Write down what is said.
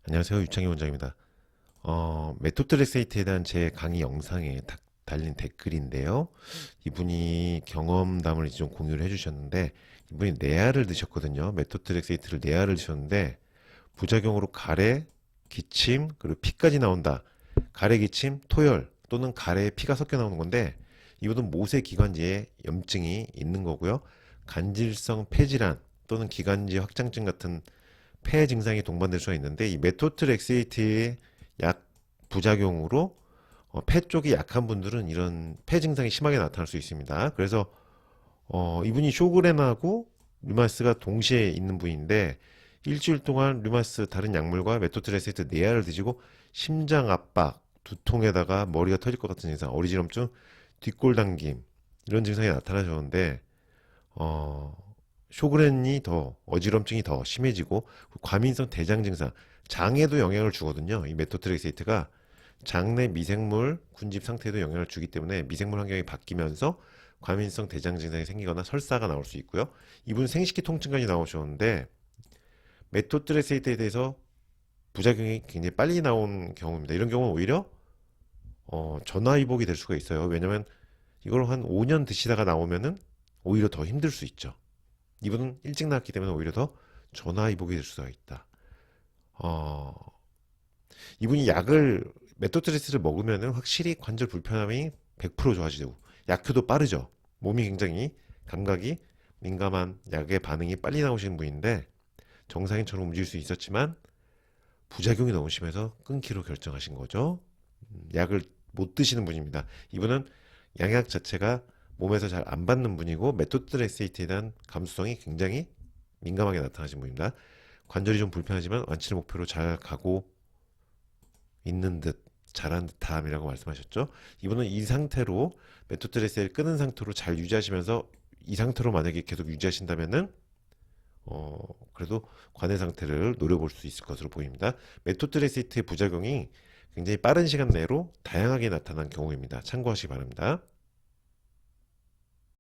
안녕하세요. 유창희 원장입니다. 메토트렉세이트에 대한 제 강의 영상에 달린 댓글인데요. 이분이 경험담을 이제 좀 공유를 해주셨는데, 이분이 내알을 드셨거든요. 메토트렉세이트를 내알을 드셨는데, 부작용으로 가래, 기침, 그리고 피까지 나온다. 가래, 기침, 토열 또는 가래에 피가 섞여 나오는 건데, 이분은 모세 기관지에 염증이 있는 거고요. 간질성 폐질환 또는 기관지 확장증 같은 폐 증상이 동반될 수가 있는데, 이 메토트렉세이트의 약 부작용으로 폐 쪽이 약한 분들은 이런 폐 증상이 심하게 나타날 수 있습니다. 그래서 이분이 쇼그렌하고 류마스가 동시에 있는 분인데, 일주일 동안 류마스 다른 약물과 메토트렉세이트 네 알을 드시고 심장 압박, 두통에다가 머리가 터질 것 같은 증상, 어리지럼증, 뒷골 당김 이런 증상이 나타나셨는데, 어, 쇼그렌이 더 어지럼증이 더 심해지고, 과민성 대장 증상, 장에도 영향을 주거든요. 이 메토트렉세이트가 장내 미생물 군집 상태에도 영향을 주기 때문에 미생물 환경이 바뀌면서 과민성 대장 증상이 생기거나 설사가 나올 수 있고요. 이분 생식기 통증까지 나오셨는데, 메토트렉세이트에 대해서 부작용이 굉장히 빨리 나온 경우입니다. 이런 경우는 오히려 전화위복이 될 수가 있어요. 왜냐면 이걸 한 5년 드시다가 나오면은 오히려 더 힘들 수 있죠. 이분은 일찍 나왔기 때문에 오히려 더 전화위복이 될 수가 있다. 어, 이분이 메토트레스를 먹으면은 확실히 관절 불편함이 100% 좋아지고, 약효도 빠르죠. 몸이 굉장히 감각이 민감한 약의 반응이 빨리 나오시는 분인데, 정상인처럼 움직일 수 있었지만 부작용이 너무 심해서 끊기로 결정하신 거죠. 약을 못 드시는 분입니다. 이분은 양약 자체가 몸에서 잘 안 받는 분이고, 메토트렉세이트에 대한 감수성이 굉장히 민감하게 나타나신 분입니다. 관절이 좀 불편하지만 완치를 목표로 잘 가고 있는 듯, 잘한 듯함이라고 말씀하셨죠. 이분은 이 상태로 메토트렉세이트를 끊은 상태로 잘 유지하시면서, 이 상태로 만약에 계속 유지하신다면은 그래도 관해 상태를 노려볼 수 있을 것으로 보입니다. 메토트렉세이트의 부작용이 굉장히 빠른 시간 내로 다양하게 나타난 경우입니다. 참고하시기 바랍니다.